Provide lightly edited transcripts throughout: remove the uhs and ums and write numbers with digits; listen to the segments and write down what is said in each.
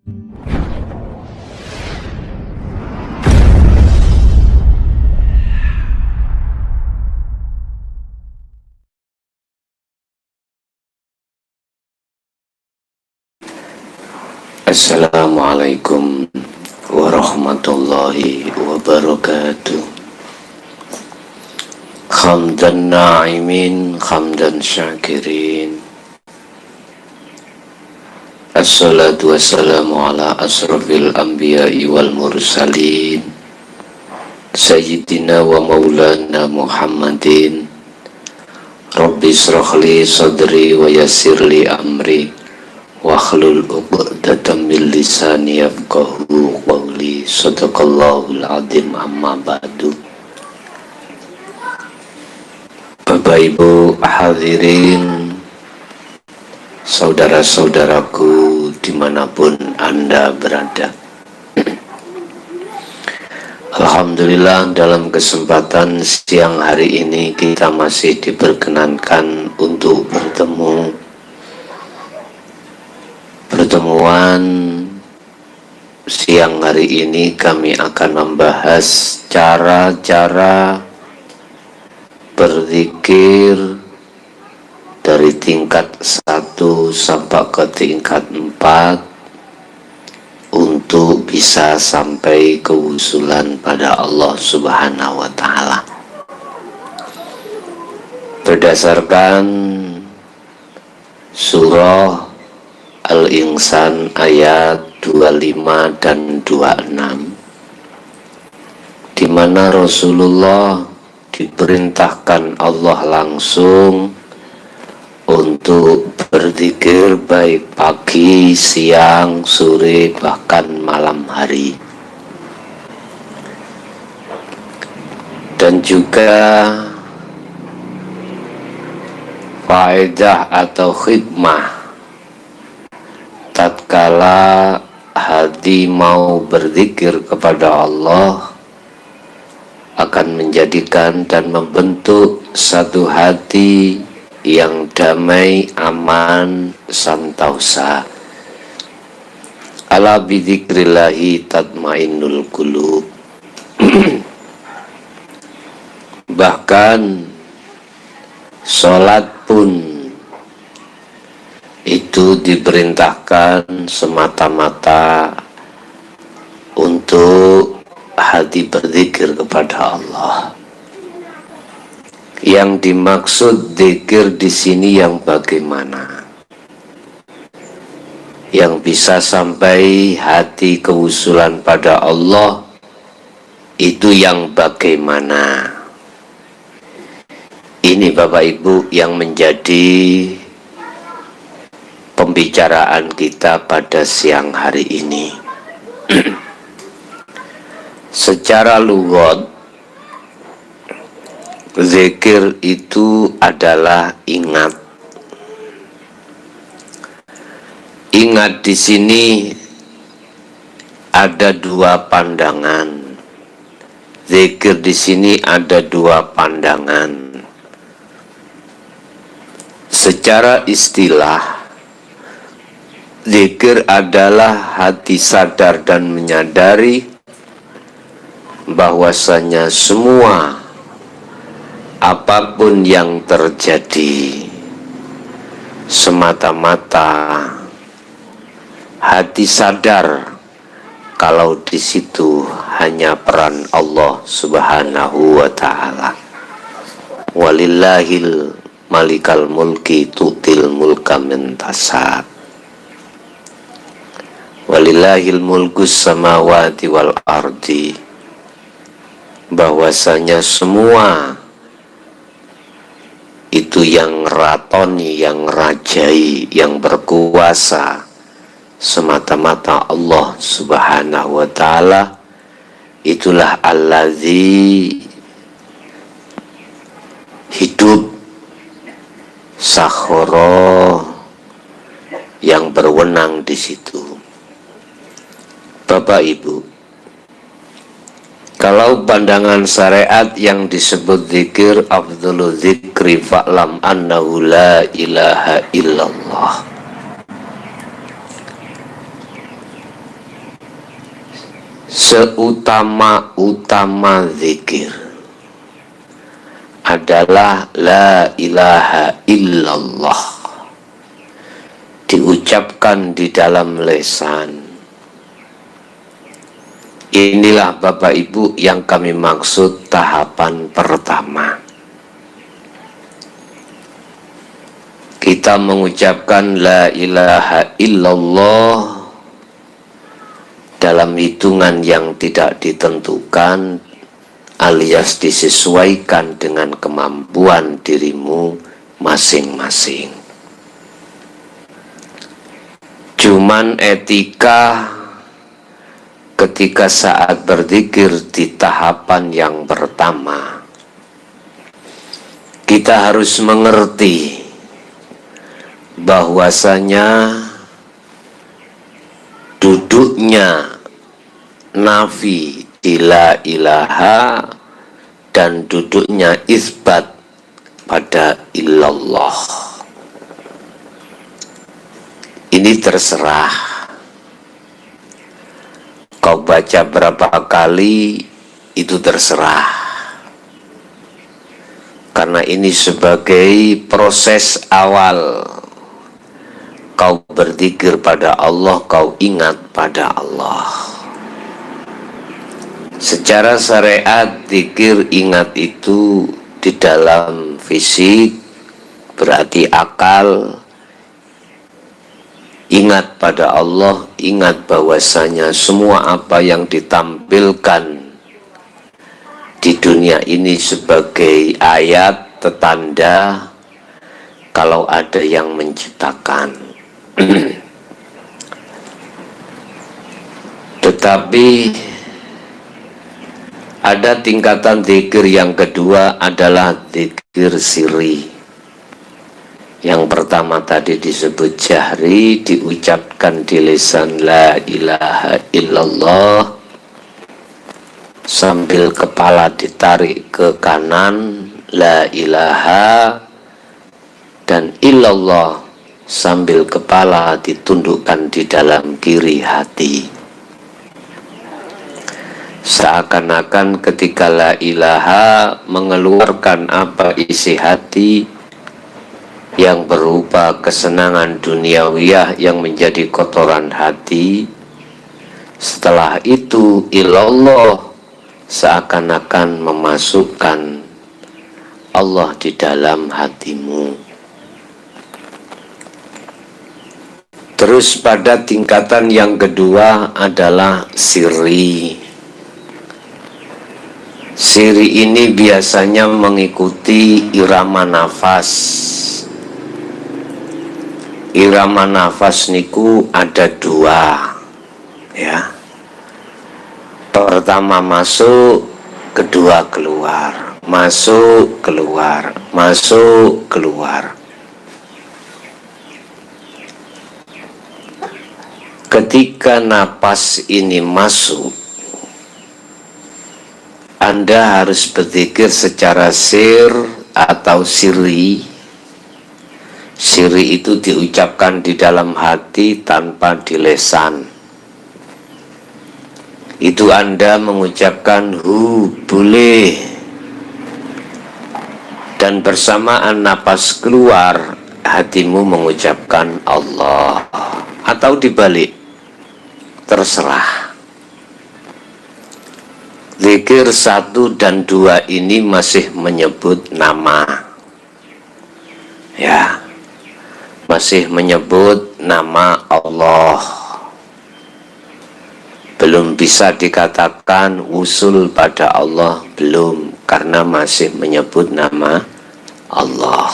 Assalamualaikum warahmatullahi wabarakatuh. Hamdan na'imin, hamdan syakirin. Assalatu wassalamu ala asrafil anbiya'i wal mursalin, Sayyidina wa maulana Muhammadin. Rabbi srahli sadri wa yassirli amri, wahlul 'uqdatam min lisani yafqahu qawli. Shadaqallahul azim. Amma ba'du. Bapak Ibu hadirin, saudara-saudaraku dimanapun Anda berada, alhamdulillah dalam kesempatan siang hari ini kita masih diperkenankan untuk pertemuan siang hari ini. Kami akan membahas cara-cara berzikir dari tingkat 1 sampai ke tingkat 4 untuk bisa sampai kewusulan pada Allah Subhanahu wa Ta'ala. Berdasarkan surah Al-Insan ayat 25 dan 26, di mana Rasulullah diperintahkan Allah langsung untuk berzikir baik pagi, siang, sore, bahkan malam hari. Dan juga faedah atau hikmah tatkala hati mau berzikir kepada Allah akan menjadikan dan membentuk satu hati yang damai, aman, santausa. Ala bidzikrillahi tatmainnul qulub. Bahkan sholat pun itu diperintahkan semata-mata untuk hati berzikir kepada Allah. Yang dimaksud zikir di sini yang bagaimana? Yang bisa sampai hati kewusulan pada Allah itu yang bagaimana? Ini Bapak Ibu yang menjadi pembicaraan kita pada siang hari ini. Secara lughat, zikir itu adalah ingat. Ingat di sini ada dua pandangan. Zikir di sini ada dua pandangan. Secara istilah, zikir adalah hati sadar dan menyadari bahwasanya semua apapun yang terjadi semata-mata hati sadar kalau di situ hanya peran Allah Subhanahu wa Ta'ala. Walillahil malikal mulki tutil mulka man tasha. Walillahil mulkus samawati wal ardi. Bahwasanya semua itu yang ratoni, yang rajai, yang berkuasa semata-mata Allah Subhanahu wa Ta'ala. Itulah allazi hidup, sakhara, yang berwenang di situ. Bapak Ibu, kalau pandangan syariat yang disebut zikir, afdhalu dzikri fa'lam annahu la ilaha illallah. seutama-utama zikir adalah la ilaha illallah, diucapkan di dalam lisan. Inilah Bapak Ibu yang kami maksud tahapan pertama. Kita mengucapkan la ilaha illallah dalam hitungan yang tidak ditentukan, alias disesuaikan dengan kemampuan dirimu masing-masing. Cuman etika ketika saat berzikir di tahapan yang pertama, kita harus mengerti bahwasanya duduknya nafi di la ilaha dan duduknya isbat pada illallah ini terserah kau baca berapa kali, itu terserah, karena ini sebagai proses awal kau berzikir pada Allah, kau ingat pada Allah. Secara syariat, zikir ingat itu di dalam fisik, berarti akal, ingat pada Allah, ingat bahwasanya semua apa yang ditampilkan di dunia ini sebagai ayat, tetanda, kalau ada yang menciptakan. Tetapi ada tingkatan zikir yang kedua adalah zikir sirri. Yang pertama tadi disebut jahri, diucapkan di lisan la ilaha illallah sambil kepala ditarik ke kanan, la ilaha, dan illallah sambil kepala ditundukkan di dalam kiri hati. Seakan-akan ketika la ilaha mengeluarkan apa isi hati yang berupa kesenangan duniawiyah yang menjadi kotoran hati. Setelah itu illallah seakan-akan memasukkan Allah di dalam hatimu. Terus pada tingkatan yang kedua adalah sirri. Sirri ini biasanya mengikuti irama nafas. Irama nafas niku ada dua, ya. Pertama masuk, kedua keluar. Masuk, keluar. Masuk, keluar. Ketika napas ini masuk, Anda harus berzikir secara sir atau sirri. Sirri itu diucapkan di dalam hati tanpa di lisan. Itu Anda mengucapkan hu boleh, dan bersamaan napas keluar hatimu mengucapkan Allah, atau dibalik, terserah. Zikir 1 dan 2 ini masih menyebut nama, ya, masih menyebut nama Allah. Belum bisa dikatakan usul pada Allah, belum, karena masih menyebut nama Allah.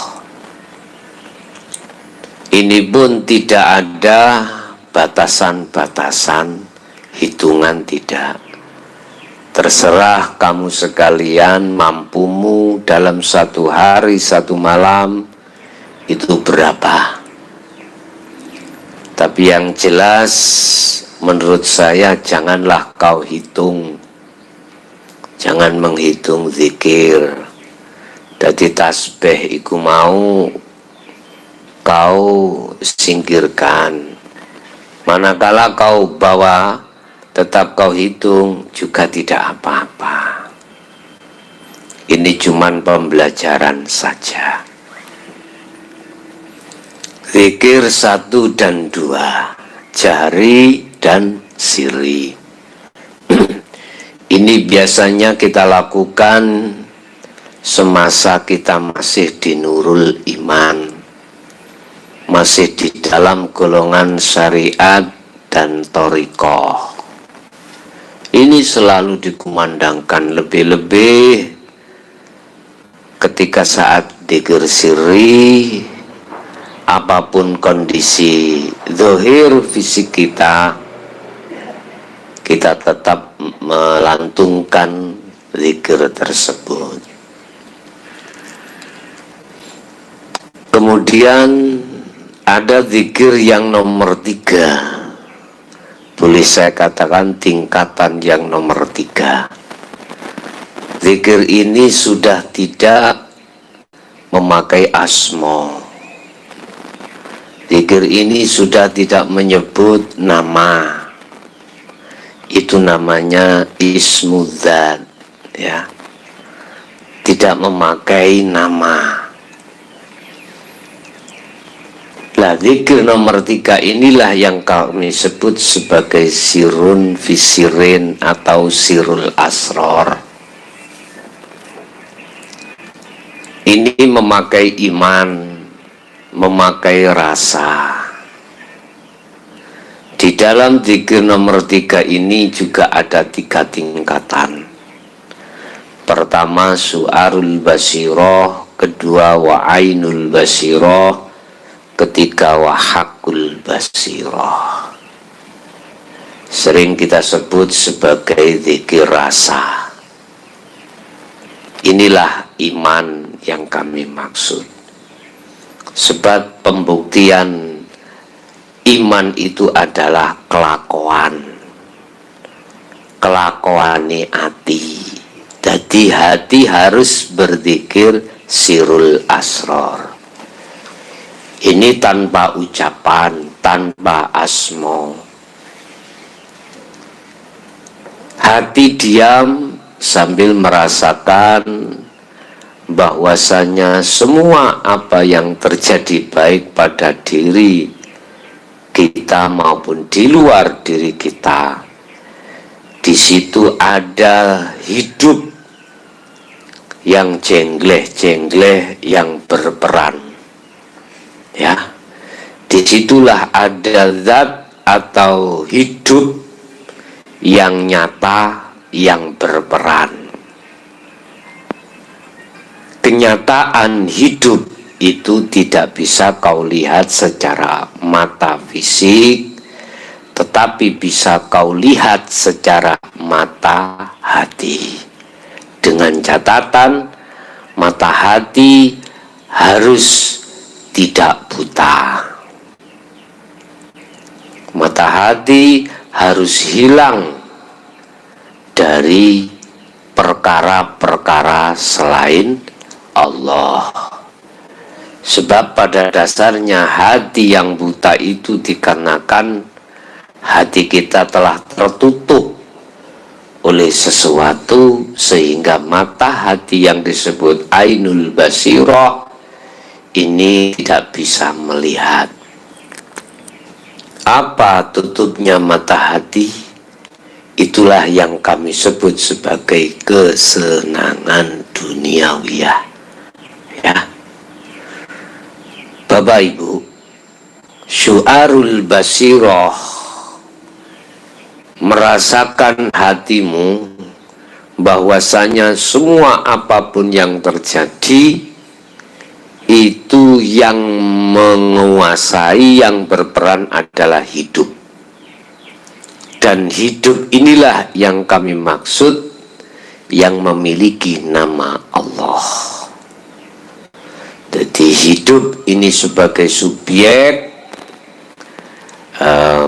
Ini pun tidak ada batasan-batasan, hitungan tidak. Terserah kamu sekalian mampumu dalam satu hari, satu malam, itu berapa. Tapi yang jelas, menurut saya janganlah kau hitung. Jangan menghitung zikir. Jadi tasbih iku mau kau singkirkan. Manakala kau bawa tetap kau hitung juga tidak apa-apa. Ini cuman pembelajaran saja. Zikir 1 dan 2, jahri dan sirri. Ini biasanya kita lakukan semasa kita masih di nurul iman, masih di dalam golongan syariat dan thariqah. Ini selalu dikumandangkan, lebih-lebih ketika saat dzikir sirri, apapun kondisi zahir fisik kita, kita tetap melantungkan zikir tersebut. Kemudian ada zikir yang nomor 3, boleh saya katakan tingkatan yang nomor 3. Zikir ini sudah tidak memakai asma. Zikir ini sudah tidak menyebut nama. Itu namanya ismudzat, ya. Tidak memakai nama. Nah, zikir nomor 3 inilah yang kami sebut sebagai sirun fisirin atau sirul asror. Ini memakai iman, memakai rasa. Di dalam zikir nomor 3 ini juga ada 3 tingkatan. Pertama su'arul basiroh, kedua wa'ainul basiroh, ketiga wahakul basiroh. Sering kita sebut sebagai zikir rasa. Inilah iman yang kami maksud. Sebab pembuktian iman itu adalah kelakuane hati. Jadi hati harus berzikir sirul asror. Ini tanpa ucapan, tanpa asmo. Hati diam sambil merasakan bahwasanya semua apa yang terjadi baik pada diri kita maupun di luar diri kita, di situ ada hidup yang cengleh-cengleh yang berperan. Ya, disitulah ada zat atau hidup yang nyata, yang berperan. Kenyataan hidup itu tidak bisa kau lihat secara mata fisik, tetapi bisa kau lihat secara mata hati. Dengan catatan, mata hati harus tidak buta. Mata hati harus hilang dari perkara-perkara selain Allah. Sebab pada dasarnya hati yang buta itu dikarenakan hati kita telah tertutup oleh sesuatu, sehingga mata hati yang disebut ainul basirah ini tidak bisa melihat. Apa tutupnya mata hati? Itulah yang kami sebut sebagai kesenangan duniawiyah. Ya, Bapak Ibu, syu'arul basirah, merasakan hatimu bahwasanya semua apapun yang terjadi itu yang menguasai, yang berperan adalah hidup. Dan hidup inilah yang kami maksud yang memiliki nama Allah. Jadi hidup ini sebagai subjek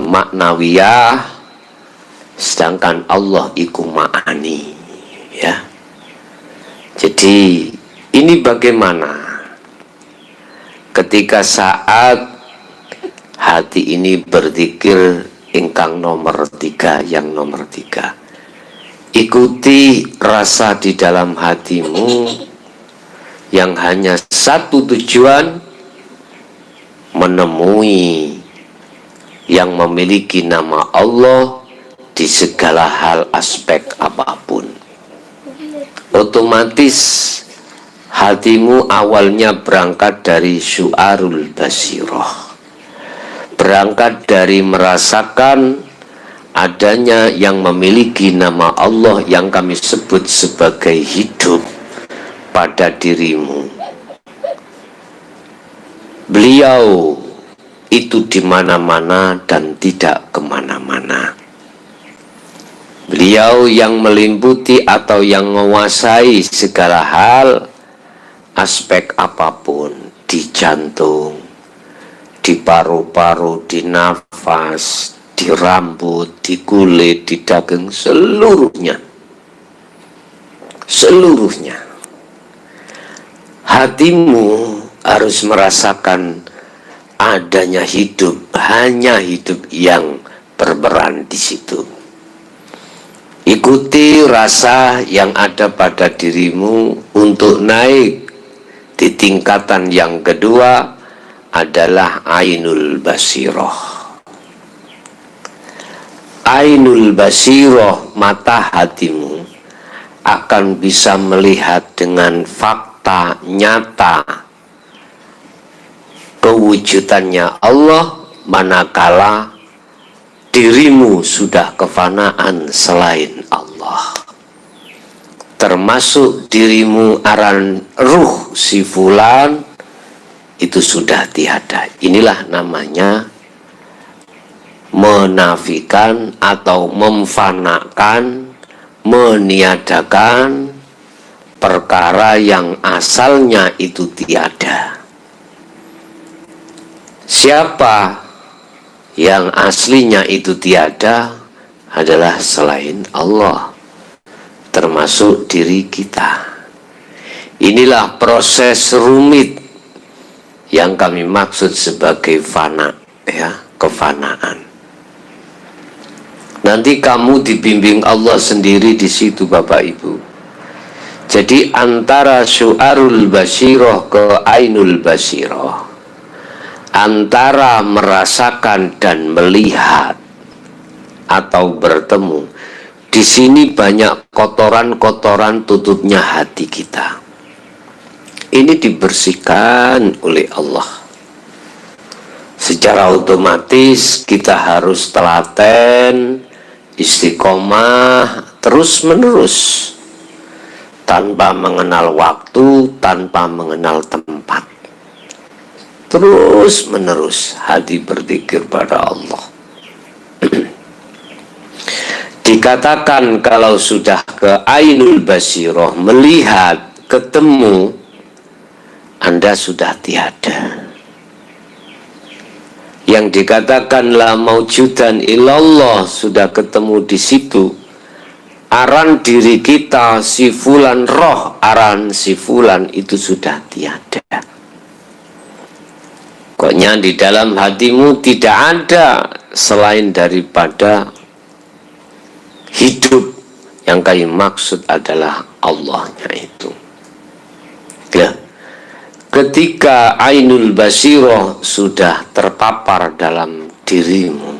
maknawiyah, sedangkan Allah iku ma'ani, ya. Jadi ini bagaimana ketika saat hati ini berzikir ingkang nomor 3, yang nomor 3. Ikuti rasa di dalam hatimu yang hanya satu tujuan, menemui yang memiliki nama Allah di segala hal aspek apapun. Otomatis hatimu awalnya berangkat dari syu'arul basirah, berangkat dari merasakan adanya yang memiliki nama Allah yang kami sebut sebagai hidup pada dirimu. Beliau itu di mana-mana dan tidak kemana-mana. Beliau yang meliputi atau yang menguasai segala hal, aspek apapun, di jantung, di paru-paru, di nafas, di rambut, di kulit, di daging, seluruhnya. Seluruhnya. Hatimu harus merasakan adanya hidup, hanya hidup yang berperan di situ. Ikuti rasa yang ada pada dirimu untuk naik di tingkatan yang kedua adalah ainul basiroh. Ainul basiroh, mata hatimu akan bisa melihat dengan fakta nyata kewujudannya Allah manakala dirimu sudah kefanaan selain Allah, termasuk dirimu aran ruh si fulan itu sudah tiada. Inilah namanya menafikan atau memfanakan, meniadakan perkara yang asalnya itu tiada. Siapa yang aslinya itu tiada adalah selain Allah, termasuk diri kita. Inilah proses rumit yang kami maksud sebagai fana, ya, kefanaan. Nanti kamu dibimbing Allah sendiri di situ, Bapak Ibu. Jadi antara syu'arul basiroh ke ainul basiroh, antara merasakan dan melihat atau bertemu, di sini banyak kotoran-kotoran tutupnya hati kita. Ini dibersihkan oleh Allah. Secara otomatis kita harus telaten, istiqomah, terus-menerus, tanpa mengenal waktu, tanpa mengenal tempat. Terus menerus hati berzikir pada Allah. Dikatakan kalau sudah ke ainul basiroh, melihat, ketemu, Anda sudah tiada. Yang dikatakan la maujudan illallah, sudah ketemu di situ. Aran diri kita, si fulan roh, aran si fulan itu sudah tiada. Pokoknya di dalam hatimu tidak ada selain daripada hidup yang kami maksud adalah Allahnya itu. Ya. Ketika ainul basiroh sudah terpapar dalam dirimu,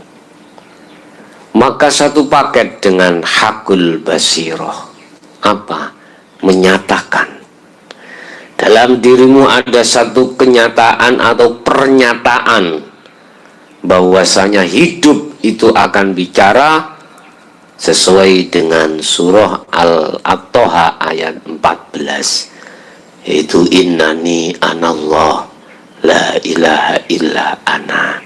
maka satu paket dengan hakul basiroh. Apa? Menyatakan. Dalam dirimu ada satu kenyataan atau pernyataan bahwasanya hidup itu akan bicara sesuai dengan surah Al-Toha ayat 14, yaitu innani anallah la ilaha illa ana.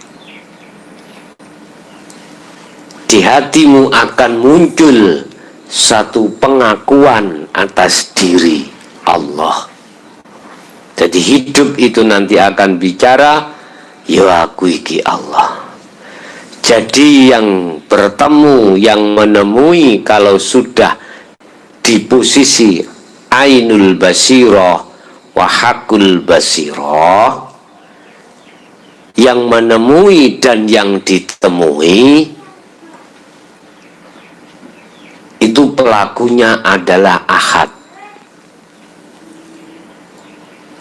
Di hatimu akan muncul satu pengakuan atas diri Allah. Jadi hidup itu nanti akan bicara, ya aku iki Allah. Jadi yang bertemu, yang menemui kalau sudah di posisi ainul basiroh wa hakul basiroh, yang menemui dan yang ditemui itu pelakunya adalah ahad.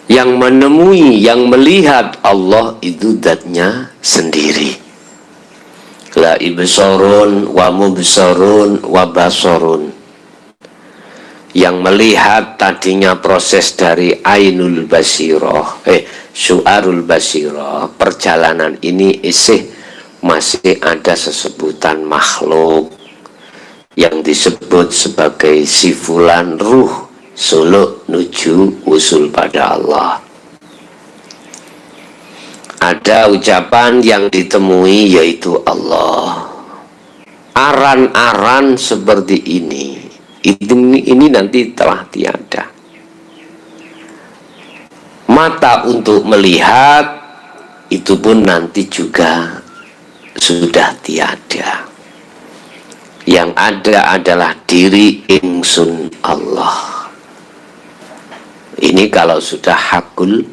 Yang menemui, yang melihat Allah itu zatnya sendiri. La ibsarun wa mubsarun wa basarun. Yang melihat tadinya proses dari ainul basirah, syu'arul basirah. Perjalanan ini masih ada sesebutan makhluk yang disebut sebagai sifulan ruh, suluk nuju usul pada Allah. Ada ucapan yang ditemui yaitu Allah. Aran-aran seperti ini nanti telah tiada. Mata untuk melihat itu pun nanti juga sudah tiada. Yang ada adalah diri ingsun Allah. Ini kalau sudah hakul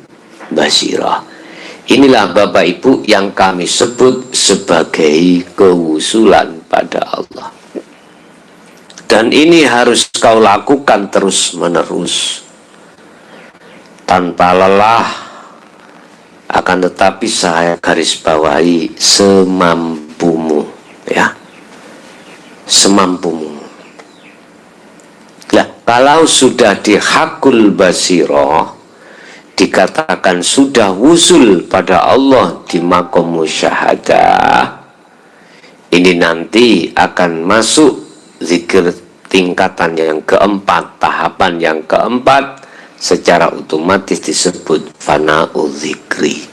basirah. Inilah Bapak Ibu yang kami sebut sebagai kewusulan pada Allah. Dan ini harus kau lakukan terus menerus tanpa lelah. Akan tetapi saya garis bawahi semampumu, ya, semampumu. Nah, kalau sudah di hakul basirah, dikatakan sudah wusul pada Allah di maqam musyahadah, ini nanti akan masuk zikir tingkatan yang keempat, tahapan yang keempat, secara otomatis disebut fana'ul zikri.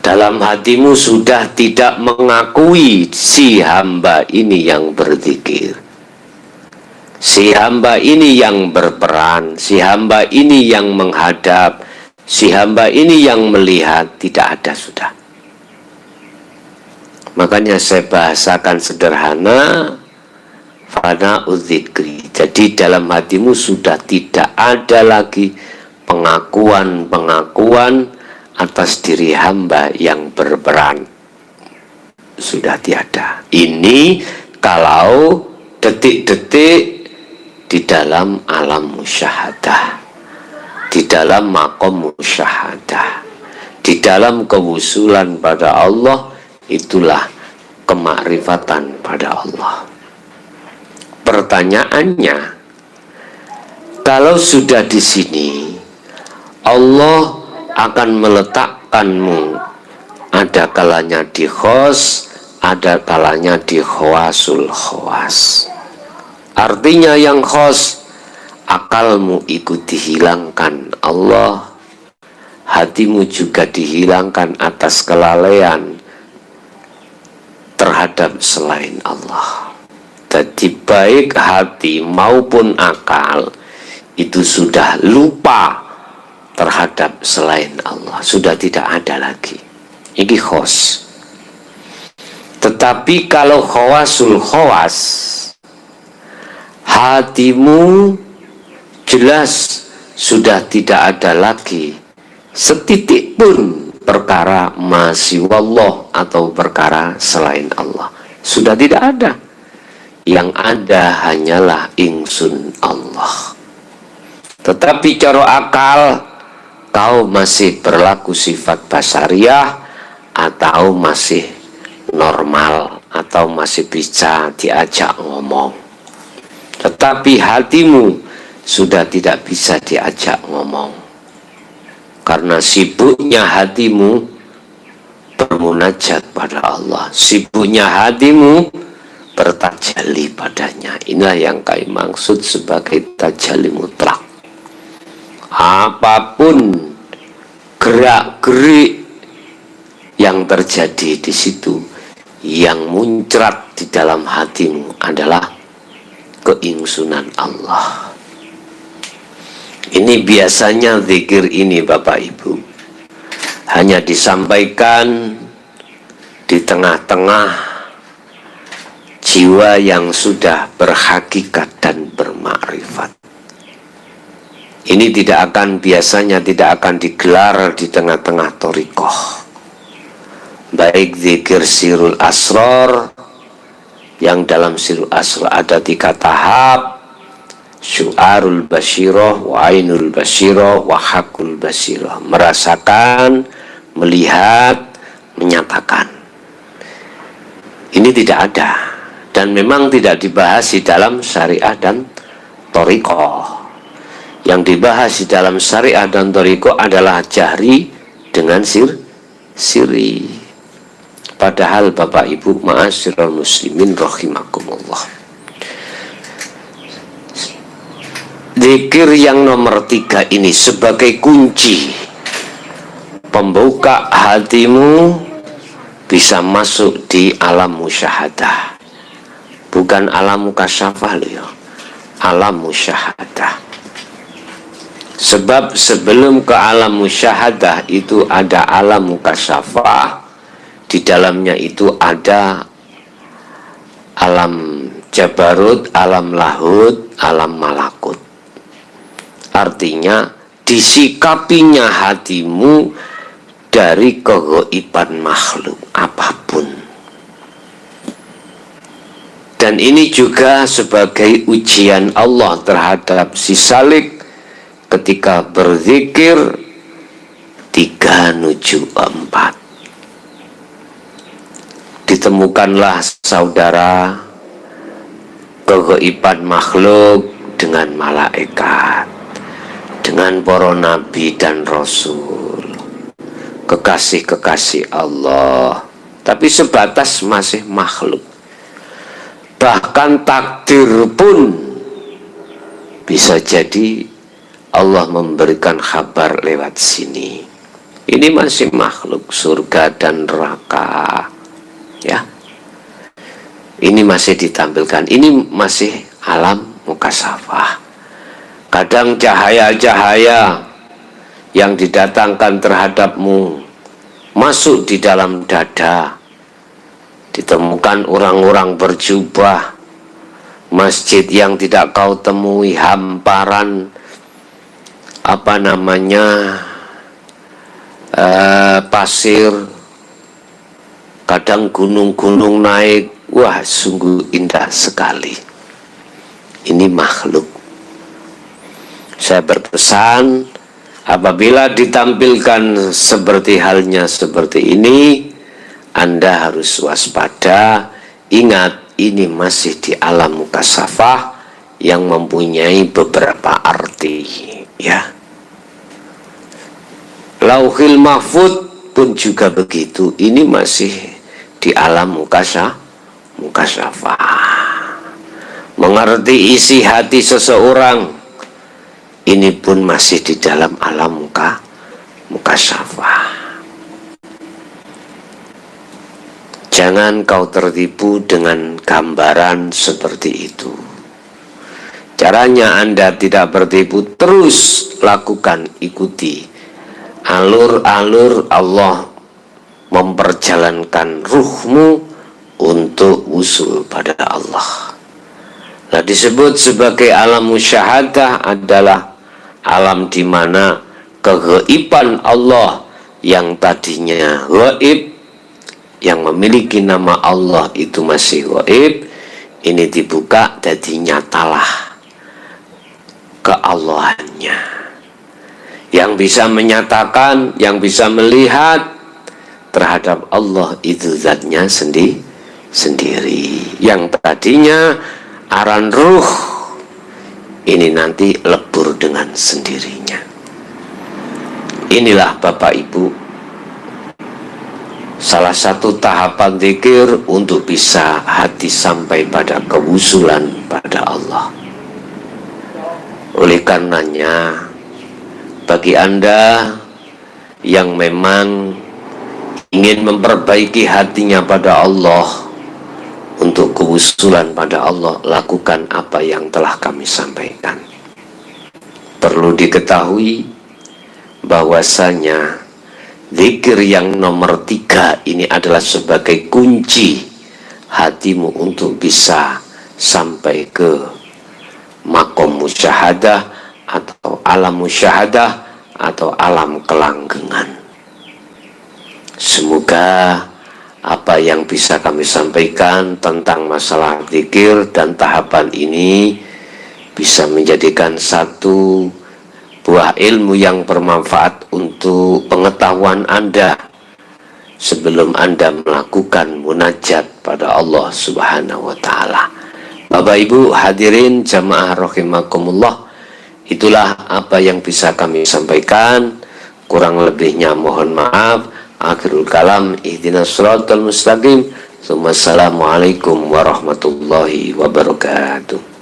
Dalam hatimu sudah tidak mengakui si hamba ini yang berzikir, si hamba ini yang berperan, si hamba ini yang menghadap, si hamba ini yang melihat. Tidak ada sudah. Makanya saya bahasakan sederhana, fana'ul zikri. Jadi dalam hatimu sudah tidak ada lagi pengakuan-pengakuan atas diri hamba yang berperan. Sudah tiada. Ini kalau detik-detik di dalam alam musyahadah, di dalam maqam musyahadah, di dalam kewusulan pada Allah, itulah kemakrifatan pada Allah. Pertanyaannya, kalau sudah di sini, Allah akan meletakkanmu, ada kalanya di khos, ada kalanya di khawasul khawas. Artinya yang khos, akalmu ikut dihilangkan Allah, hatimu juga dihilangkan atas kelalaian terhadap selain Allah. Jadi baik hati maupun akal itu sudah lupa terhadap selain Allah, sudah tidak ada lagi. Ini khos. Tetapi kalau khawasul khawas, hatimu jelas sudah tidak ada lagi setitik pun perkara masiwallah atau perkara selain Allah. Sudah tidak ada. Yang ada hanyalah ingsun Allah. Tetapi cara akal, kau masih berlaku sifat basariah, atau masih normal, atau masih bisa diajak ngomong. Tetapi hatimu sudah tidak bisa diajak ngomong, karena sibuknya hatimu bermunajat pada Allah, sibuknya hatimu bertajalli padanya. Inilah yang kami maksud sebagai tajalli mutlak. Apapun gerak-gerik yang terjadi di situ, yang muncrat di dalam hatimu adalah keingsunan Allah. Ini biasanya zikir ini Bapak Ibu hanya disampaikan di tengah-tengah jiwa yang sudah berhakikat dan bermakrifat. Ini biasanya tidak akan digelar di tengah-tengah thariqah. Baik zikir sirul asrar yang dalam sirul asr ada 3 tahap: syu'arul basyiroh, wa ainul basyiroh, wa hakul basyiroh. Merasakan, melihat, menyatakan. Ini tidak ada dan memang tidak dibahas di dalam syariah dan thariqah. Yang dibahas di dalam syariah dan thariqah adalah jahri dengan sirri. Padahal Bapak Ibu ma'asyiral muslimin rahimakumullah, zikir yang nomor 3 ini sebagai kunci pembuka hatimu bisa masuk di alam musyahadah, bukan alam mukasyafah loh ya, alam musyahadah. Sebab sebelum ke alam musyahadah itu ada alam mukasyafah, di dalamnya itu ada alam jabarut, alam lahut, alam malakut. Artinya disikapinya hatimu dari kegaiban makhluk apapun. Dan ini juga sebagai ujian Allah terhadap si salik ketika berzikir 3 menuju 4. Ditemukanlah saudara kegaiban makhluk dengan malaikat, dengan para nabi dan rasul, kekasih-kekasih Allah, tapi sebatas masih makhluk. Bahkan takdir pun bisa jadi Allah memberikan kabar lewat sini. Ini masih makhluk, surga dan neraka, ya. Ini masih ditampilkan. Ini masih alam mukasyafah. Kadang cahaya-cahaya yang didatangkan terhadapmu masuk di dalam dada. Ditemukan orang-orang berjubah, masjid yang tidak kau temui, hamparan pasir, kadang gunung-gunung naik. Wah, sungguh indah sekali. Ini makhluk. Saya berpesan, apabila ditampilkan seperti halnya seperti ini, Anda harus waspada. Ingat, ini masih di alam mukasyafah yang mempunyai beberapa arti, ya. Lauhil mahfud pun juga begitu. Ini masih di alam mukasyafah. Mengerti isi hati seseorang, ini pun masih di dalam alam mukasyafah. Jangan kau tertipu dengan gambaran seperti itu. Caranya Anda tidak bertipu, terus lakukan, ikuti alur-alur Allah memperjalankan ruhmu untuk usul pada Allah. Nah, disebut sebagai alam musyahadah adalah alam di mana kegaiban Allah yang tadinya gaib, yang memiliki nama Allah itu masih gaib, ini dibuka jadi nyatalah keallahannya. Yang bisa menyatakan, yang bisa melihat terhadap Allah itu zatnya sendiri. Yang tadinya aran ruh, ini nanti lebur dengan sendirinya. Inilah Bapak Ibu, salah satu tahapan zikir untuk bisa hati sampai pada kewusulan pada Allah. Oleh karenanya, bagi Anda yang memang ingin memperbaiki hatinya pada Allah, untuk kewusulan pada Allah, lakukan apa yang telah kami sampaikan. Perlu diketahui bahwasanya zikir yang nomor 3 ini adalah sebagai kunci hatimu untuk bisa sampai ke makom musyahadah atau alam musyahadah atau alam kelanggengan. Semoga apa yang bisa kami sampaikan tentang masalah zikir dan tahapan ini bisa menjadikan satu buah ilmu yang bermanfaat untuk pengetahuan Anda sebelum Anda melakukan munajat pada Allah Subhanahu wa Ta'ala. Bapak Ibu hadirin jamaah rahimakumullah, itulah apa yang bisa kami sampaikan. Kurang lebihnya mohon maaf. Akhirul kalam, ihdinas siratal mustaqim. Assalamualaikum warahmatullahi wabarakatuh.